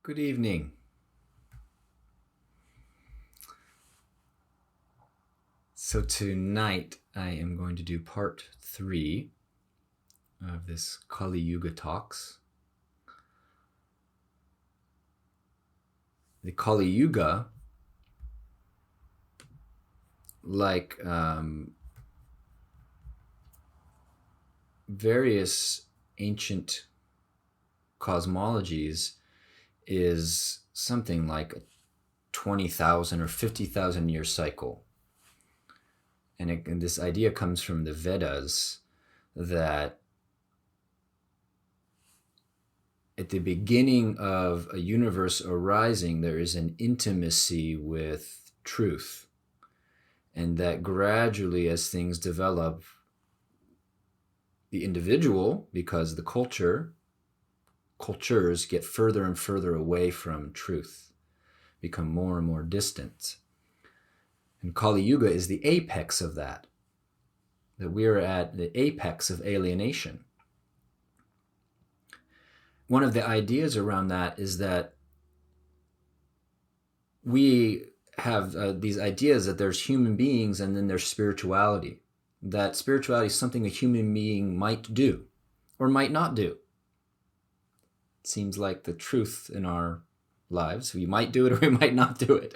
Good evening. So tonight I am going to do part 3 of this Kali Yuga talks. The Kali Yuga, like various ancient cosmologies, is something like a 20,000 or 50,000 year cycle. And this idea comes from the Vedas that at the beginning of a universe arising, there is an intimacy with truth. And that gradually, as things develop, the individual, because the cultures get further and further away from truth, become more and more distant. And Kali Yuga is the apex of that we are at the apex of alienation. One of the ideas around that is that we have these ideas that there's human beings and then there's spirituality. That spirituality is something a human being might do or might not do. It seems like the truth in our lives. We might do it or we might not do it.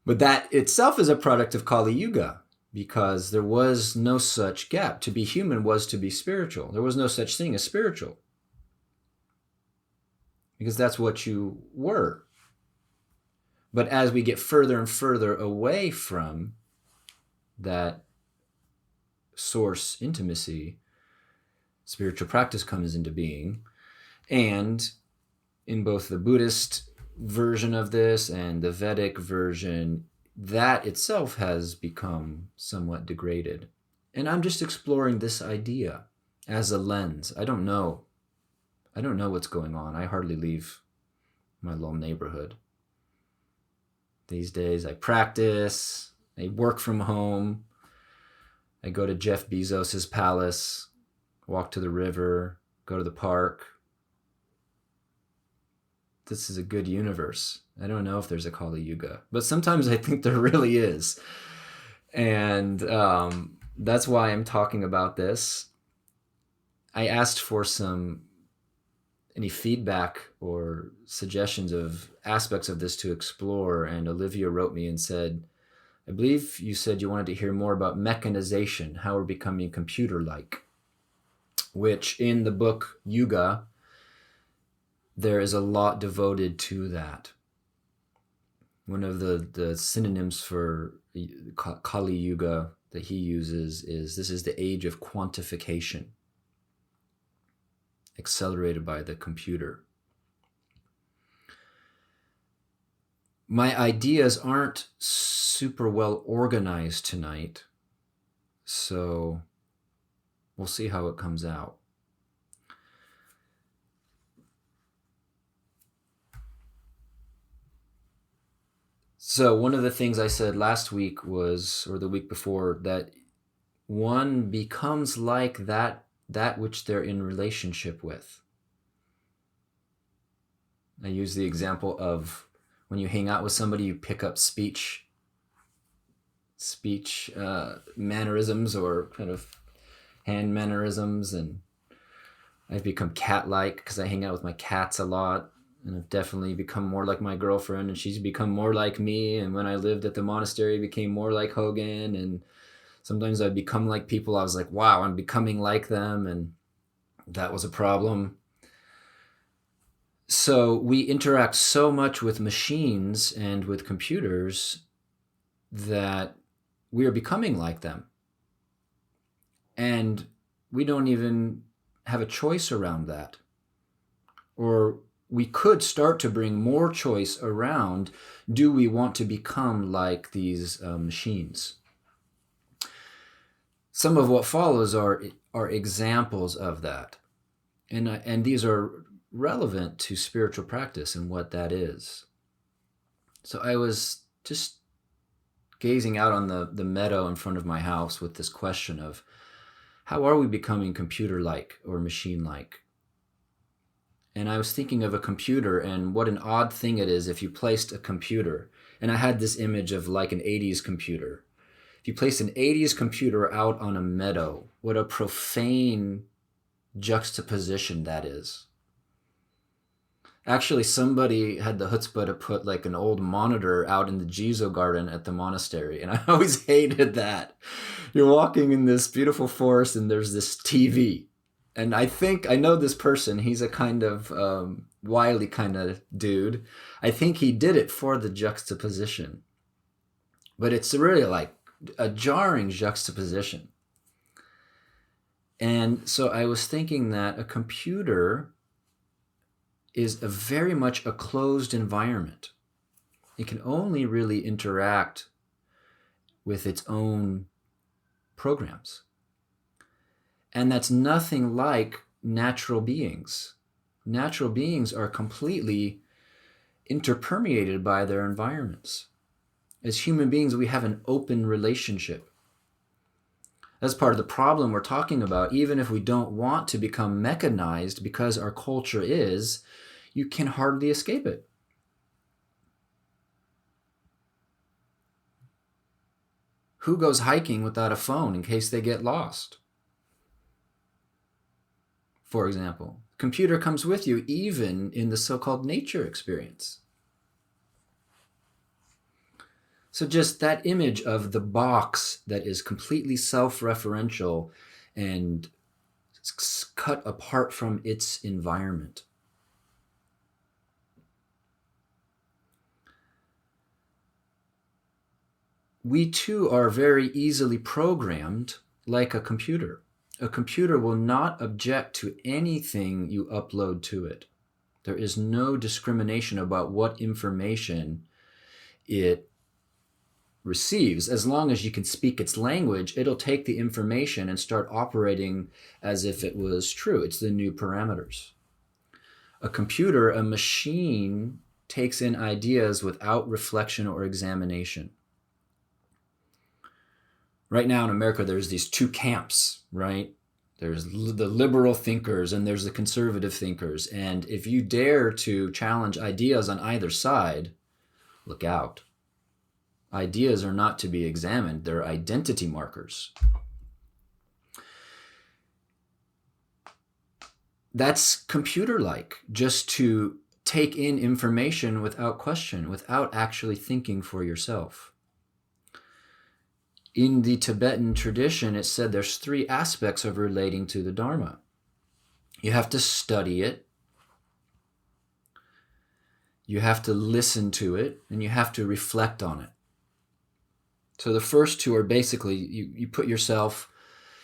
But that itself is a product of Kali Yuga, because there was no such gap. To be human was to be spiritual. There was no such thing as spiritual, because that's what you were. But as we get further and further away from that source intimacy, spiritual practice comes into being. And in both the Buddhist version of this and the Vedic version, that itself has become somewhat degraded. And I'm just exploring this idea as a lens. I don't know what's going on. I hardly leave my little neighborhood. These days I practice, I work from home, I go to Jeff Bezos's palace, walk to the river, go to the park. This is a good universe. I don't know if there's a Kali Yuga, but sometimes I think there really is. And that's why I'm talking about this. I asked for any feedback or suggestions of aspects of this to explore, and Olivia wrote me and said, I believe you said you wanted to hear more about mechanization, how we're becoming computer-like, which in the book Yuga, there is a lot devoted to that. One of the synonyms for Kali Yuga that he uses is, this is the age of quantification, accelerated by the computer. My ideas aren't super well organized tonight, so we'll see how it comes out. So one of the things I said last week was, or the week before, that one becomes like that which they're in relationship with. I use the example of when you hang out with somebody, you pick up speech mannerisms or kind of hand mannerisms, and I've become cat-like because I hang out with my cats a lot. And I've definitely become more like my girlfriend, and she's become more like me. And when I lived at the monastery, I became more like Jogen. And sometimes I'd become like people. I was like, wow, I'm becoming like them. And that was a problem. So we interact so much with machines and with computers that we are becoming like them. And we don't even have a choice around that. Or we could start to bring more choice around, do we want to become like these machines? Some of what follows are examples of that. And these are relevant to spiritual practice and what that is. So I was just gazing out on the meadow in front of my house with this question of, how are we becoming computer-like or machine-like? And I was thinking of a computer and what an odd thing it is if you placed a computer. And I had this image of like an 80s computer. If you placed an 80s computer out on a meadow, what a profane juxtaposition that is. Actually, somebody had the chutzpah to put like an old monitor out in the Jizo garden at the monastery. And I always hated that. You're walking in this beautiful forest and there's this TV. And I know this person. He's a kind of wily kind of dude. I think he did it for the juxtaposition. But it's really like a jarring juxtaposition. And so I was thinking that a computer is very much a closed environment. It can only really interact with its own programs. And that's nothing like natural beings. Natural beings are completely interpermeated by their environments. As human beings, we have an open relationship. That's part of the problem we're talking about. Even if we don't want to become mechanized because our culture is, you can hardly escape it. Who goes hiking without a phone in case they get lost? For example, computer comes with you even in the so-called nature experience. So just that image of the box that is completely self-referential and cut apart from its environment. We too are very easily programmed like a computer. A computer will not object to anything you upload to it. There is no discrimination about what information it receives. As long as you can speak its language, it'll take the information and start operating as if it was true. It's the new parameters. A computer, a machine, takes in ideas without reflection or examination. Right now in America, there's these two camps, right? There's the liberal thinkers and there's the conservative thinkers. And if you dare to challenge ideas on either side, look out. Ideas are not to be examined. They're identity markers. That's computer-like, just to take in information without question, without actually thinking for yourself. In the Tibetan tradition, it said there's 3 aspects of relating to the Dharma. You have to study it, you have to listen to it, and you have to reflect on it. So the first 2 are basically, you put yourself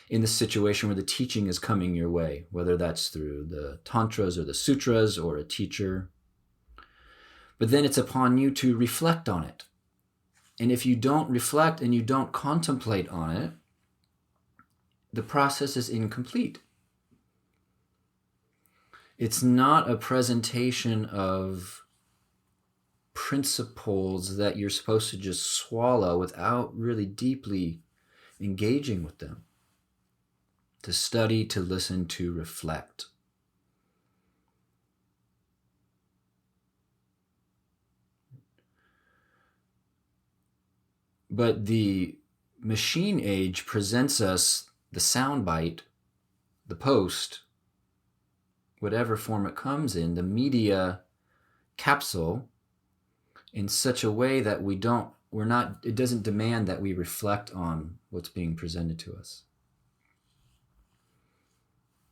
in the situation where the teaching is coming your way, whether that's through the tantras or the sutras or a teacher. But then it's upon you to reflect on it. And if you don't reflect and you don't contemplate on it, the process is incomplete. It's not a presentation of principles that you're supposed to just swallow without really deeply engaging with them. To study, to listen, to reflect. But the machine age presents us the soundbite, the post, whatever form it comes in, the media capsule, in such a way that it doesn't demand that we reflect on what's being presented to us.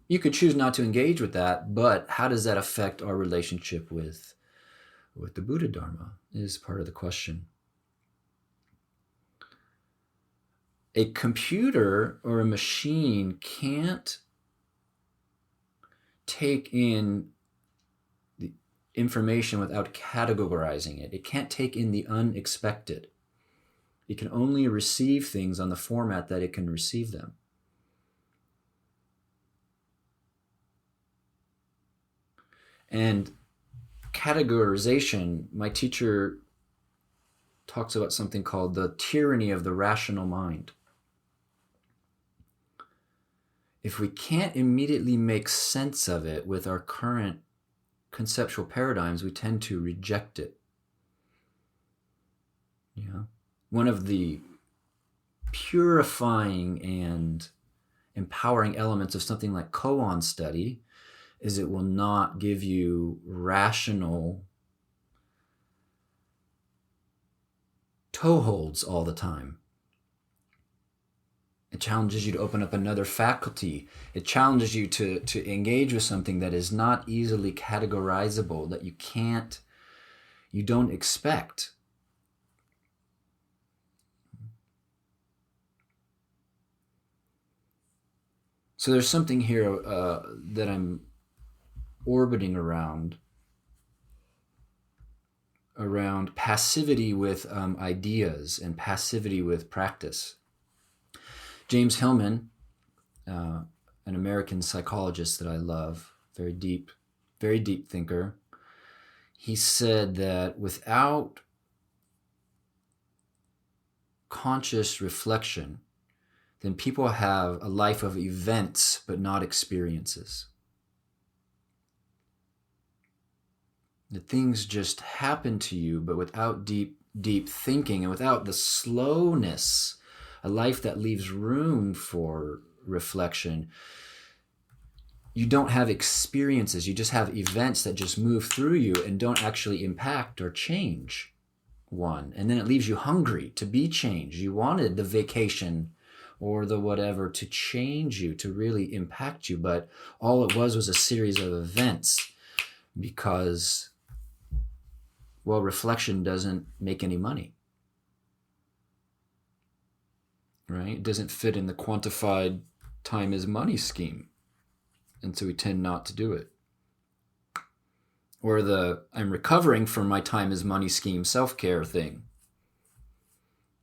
You could choose not to engage with that, but how does that affect our relationship with the Buddha Dharma is part of the question. A computer or a machine can't take in the information without categorizing it. It can't take in the unexpected. It can only receive things on the format that it can receive them. And categorization, my teacher talks about something called the tyranny of the rational mind. If we can't immediately make sense of it with our current conceptual paradigms, we tend to reject it. One of the purifying and empowering elements of something like koan study is it will not give you rational toeholds all the time. It challenges you to open up another faculty. It challenges you to engage with something that is not easily categorizable, that you don't expect. So there's something here that I'm orbiting around passivity with ideas and passivity with practice. James Hillman, an American psychologist that I love, very deep thinker, he said that without conscious reflection, then people have a life of events but not experiences. The things just happen to you, but without deep thinking and without the slowness, a life that leaves room for reflection. You don't have experiences. You just have events that just move through you and don't actually impact or change one. And then it leaves you hungry to be changed. You wanted the vacation or the whatever to change you, to really impact you. But all it was a series of events because, well, reflection doesn't make any money. Right? It doesn't fit in the quantified time is money scheme. And so we tend not to do it. Or the I'm recovering from my time is money scheme self-care thing.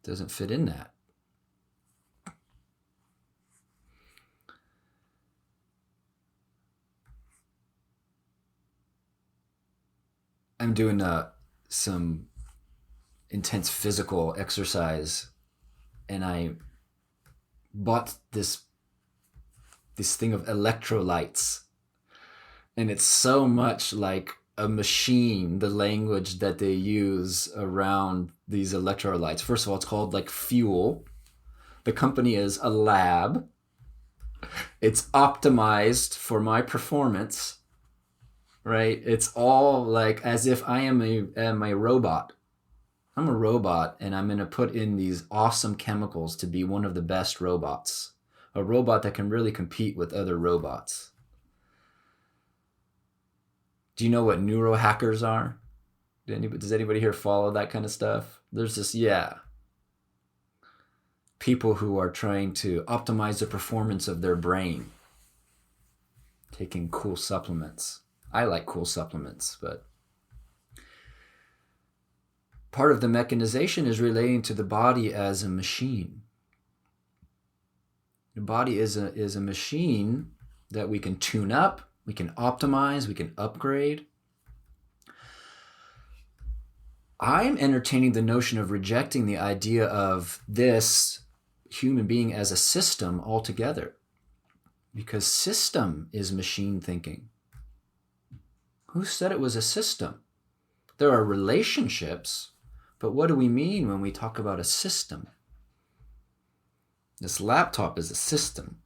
Doesn't fit in that. I'm doing some intense physical exercise, and I bought this thing of electrolytes, and it's so much like a machine, the language that they use around these electrolytes. First of all, it's called like fuel. The company is a lab. It's optimized for my performance. Right? It's all like as if I am a robot. I'm a robot, and I'm going to put in these awesome chemicals to be one of the best robots. A robot that can really compete with other robots. Do you know what neurohackers are? Does anybody here follow that kind of stuff? There's this, people who are trying to optimize the performance of their brain, taking cool supplements. I like cool supplements, but part of the mechanization is relating to the body as a machine. The body is a machine that we can tune up, we can optimize, we can upgrade. I'm entertaining the notion of rejecting the idea of this human being as a system altogether, because system is machine thinking. Who said it was a system? There are relationships, but what do we mean when we talk about a system? This laptop is a system.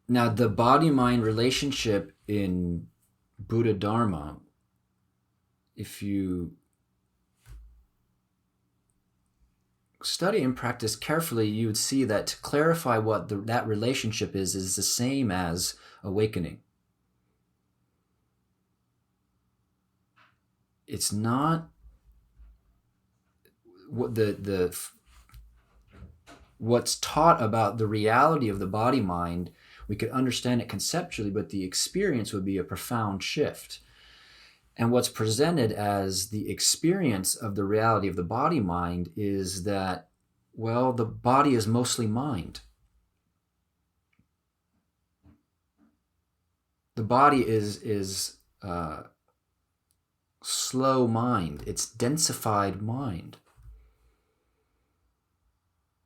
Now, the body-mind relationship in Buddha Dharma, if you study and practice carefully, you would see that to clarify what that relationship is the same as awakening. It's not what what's taught about the reality of the body mind. We could understand it conceptually, but the experience would be a profound shift. And what's presented as the experience of the reality of the body mind is that, well, the body is mostly mind. The body is slow mind. It's densified mind.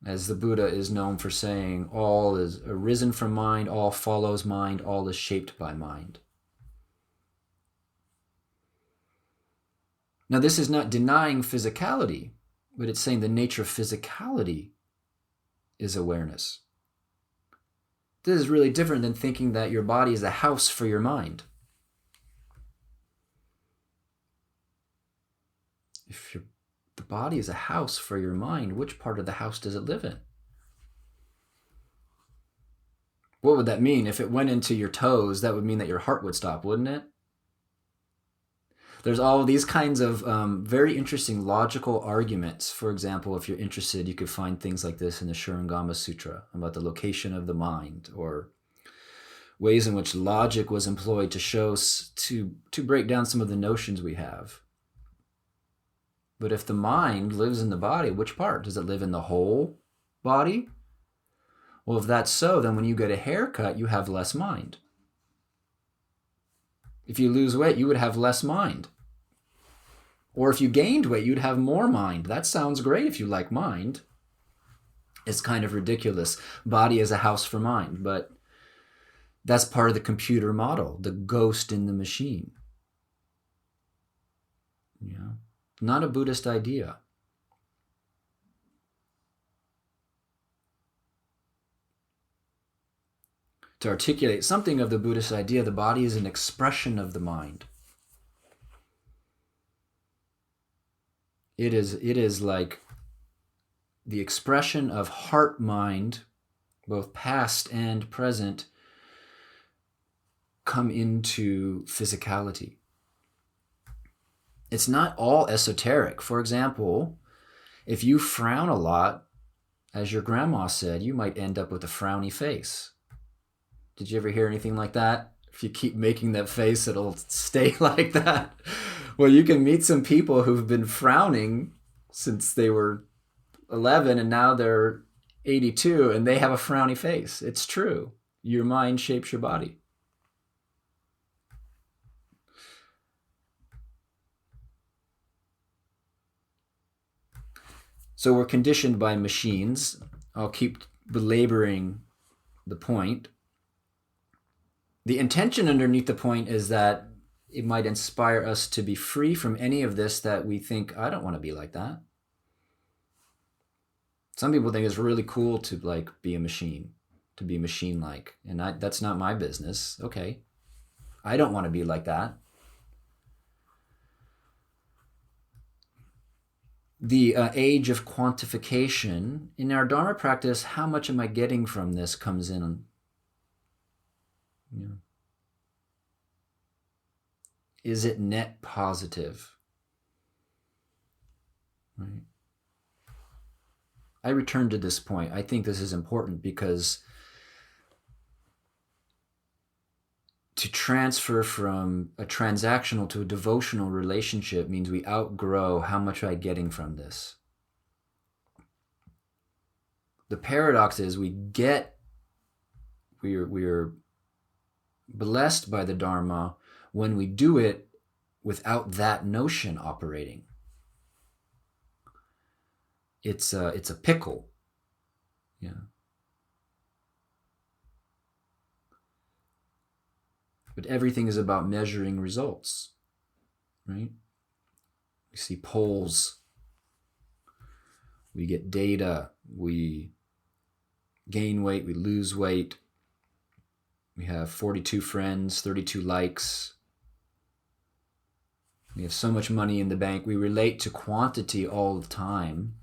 As the Buddha is known for saying, all is arisen from mind, all follows mind, all is shaped by mind. Now, this is not denying physicality, but it's saying the nature of physicality is awareness. This is really different than thinking that your body is a house for your mind. If the body is a house for your mind, which part of the house does it live in? What would that mean? If it went into your toes, that would mean that your heart would stop, wouldn't it? There's all these kinds of very interesting logical arguments. For example, if you're interested, you could find things like this in the Shurangama Sutra about the location of the mind, or ways in which logic was employed to show, to break down some of the notions we have. But if the mind lives in the body, which part? Does it live in the whole body? Well, if that's so, then when you get a haircut, you have less mind. If you lose weight, you would have less mind. Or if you gained weight, you'd have more mind. That sounds great if you like mind. It's kind of ridiculous. Body is a house for mind, but that's part of the computer model, the ghost in the machine. Yeah, not a Buddhist idea. To articulate something of the Buddhist idea, the body is an expression of the mind. It is like the expression of heart-mind, both past and present, come into physicality. It's not all esoteric. For example, if you frown a lot, as your grandma said, you might end up with a frowny face. Did you ever hear anything like that? If you keep making that face, it'll stay like that. Well, you can meet some people who've been frowning since they were 11 and now they're 82 and they have a frowny face. It's true. Your mind shapes your body. So we're conditioned by machines. I'll keep belaboring the point. The intention underneath the point is that it might inspire us to be free from any of this that we think, I don't want to be like that. Some people think it's really cool to be a machine, to be machine-like. And that's not my business. Okay. I don't want to be like that. The age of quantification. In our Dharma practice, how much am I getting from this comes in. Is it net positive? Right. I return to this point. I think this is important because to transfer from a transactional to a devotional relationship means we outgrow how much am I getting from this. The paradox is we're blessed by the Dharma when we do it without that notion operating. It's a pickle. Yeah. But everything is about measuring results, right? We see polls, we get data, we gain weight, we lose weight, we have 42 friends, 32 likes, we have so much money in the bank. We relate to quantity all the time.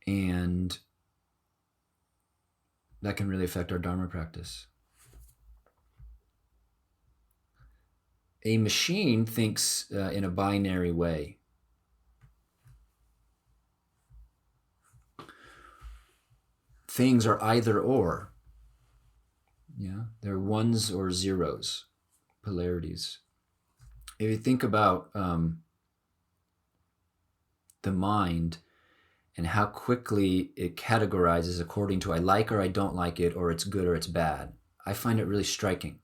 And that can really affect our Dharma practice. A machine thinks in a binary way. Things are either or. Yeah, they're ones or zeros, polarities. If you think about the mind and how quickly it categorizes according to I like or I don't like it, or it's good or it's bad, I find it really striking.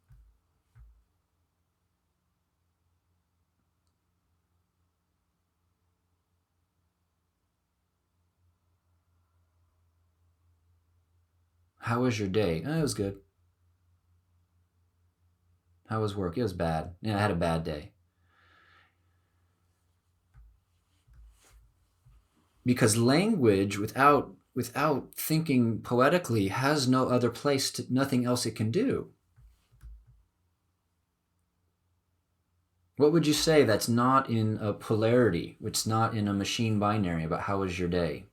How was your day? Oh, it was good. How was work? It was bad. Yeah, I had a bad day. Because language without thinking poetically has no other place to, nothing else it can do. What would you say that's not in a polarity, which is not in a machine binary about how was your day?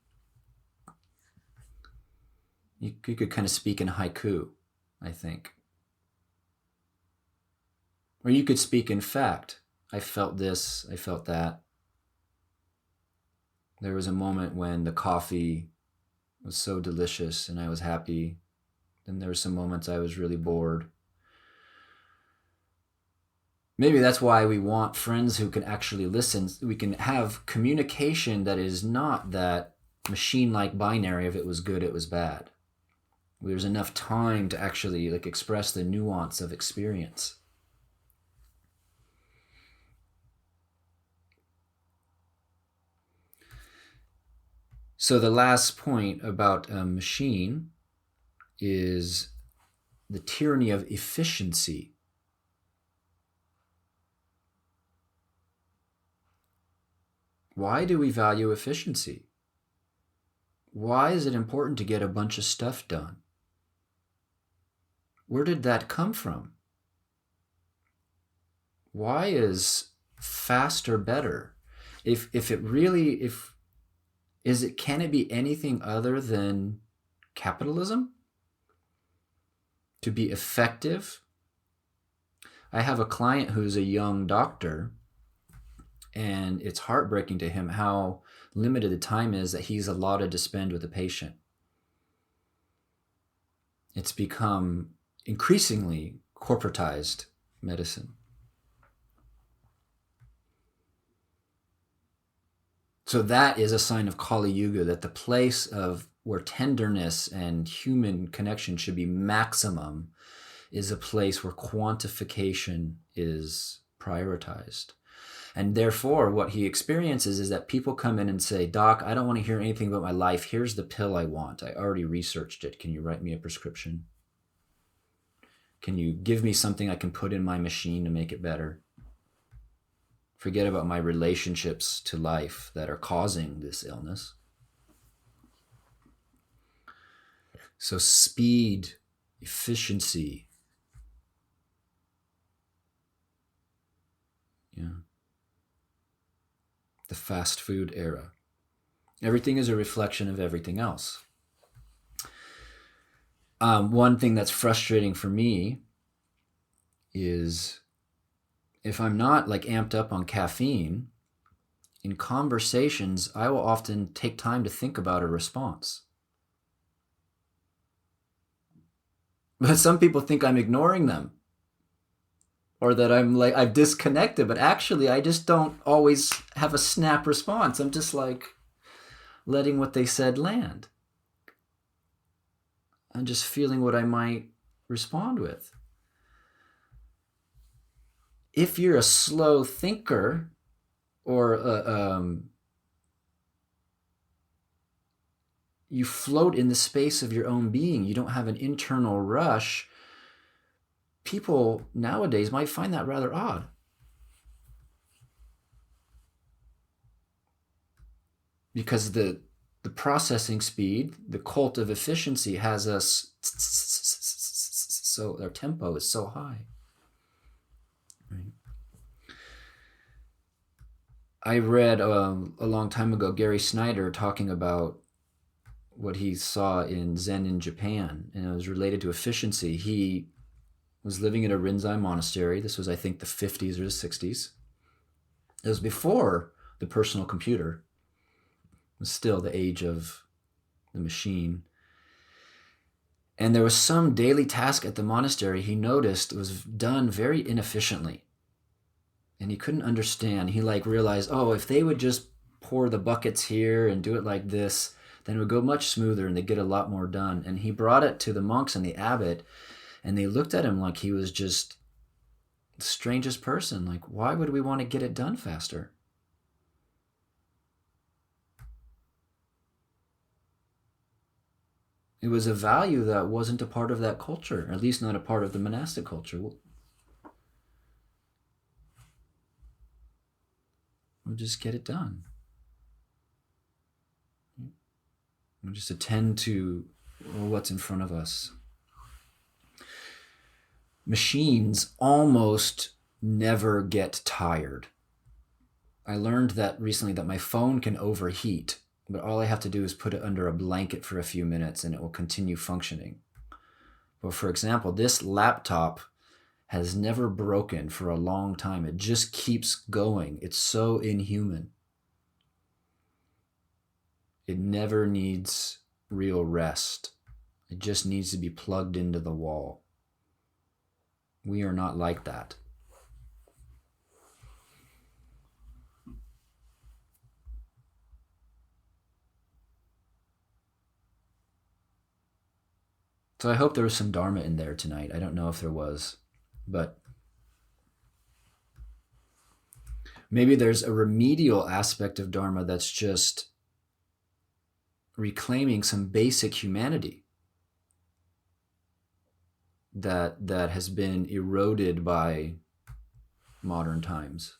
You could kind of speak in haiku, I think. Or you could speak in fact. I felt this, I felt that. There was a moment when the coffee was so delicious and I was happy. Then there were some moments I was really bored. Maybe that's why we want friends who can actually listen. We can have communication that is not that machine-like binary of it was good, it was bad. There's enough time to actually express the nuance of experience. So the last point about a machine is the tyranny of efficiency. Why do we value efficiency? Why is it important to get a bunch of stuff done? Where did that come from? Why is faster better? Can it be anything other than capitalism? To be effective? I have a client who's a young doctor, and it's heartbreaking to him how limited the time is that he's allotted to spend with a patient. It's become increasingly corporatized medicine. So that is a sign of Kali Yuga, that the place of where tenderness and human connection should be maximum is a place where quantification is prioritized. And therefore, what he experiences is that people come in and say, Doc, I don't want to hear anything about my life. Here's the pill I want. I already researched it. Can you write me a prescription? Can you give me something I can put in my machine to make it better? Forget about my relationships to life that are causing this illness. So speed, efficiency. Yeah. The fast food era. Everything is a reflection of everything else. One thing that's frustrating for me is if I'm not amped up on caffeine, in conversations, I will often take time to think about a response. But some people think I'm ignoring them, or that I've disconnected, but actually I just don't always have a snap response. I'm just letting what they said land. I'm just feeling what I might respond with. If you're a slow thinker, or you float in the space of your own being, you don't have an internal rush, people nowadays might find that rather odd. Because the processing speed, the cult of efficiency has us, so our tempo is so high. Right. I read a long time ago Gary Snyder talking about what he saw in Zen in Japan, and it was related to efficiency. He was living in a Rinzai monastery. This was, I think, the 50s or the 60s. It was before the personal computer. It was still the age of the machine. And there was some daily task at the monastery he noticed was done very inefficiently. And he couldn't understand. He realized, if they would just pour the buckets here and do it like this, then it would go much smoother and they'd get a lot more done. And he brought it to the monks and the abbot, and they looked at him like he was just the strangest person. Why would we want to get it done faster? It was a value that wasn't a part of that culture, at least not a part of the monastic culture. We'll just get it done. We'll just attend to what's in front of us. Machines almost never get tired. I learned that recently, that my phone can overheat, but all I have to do is put it under a blanket for a few minutes and it will continue functioning. But for example, this laptop has never broken for a long time. It just keeps going. It's so inhuman. It never needs real rest. It just needs to be plugged into the wall. We are not like that. So I hope there was some Dharma in there tonight. I don't know if there was, but maybe there's a remedial aspect of Dharma that's just reclaiming some basic humanity that has been eroded by modern times.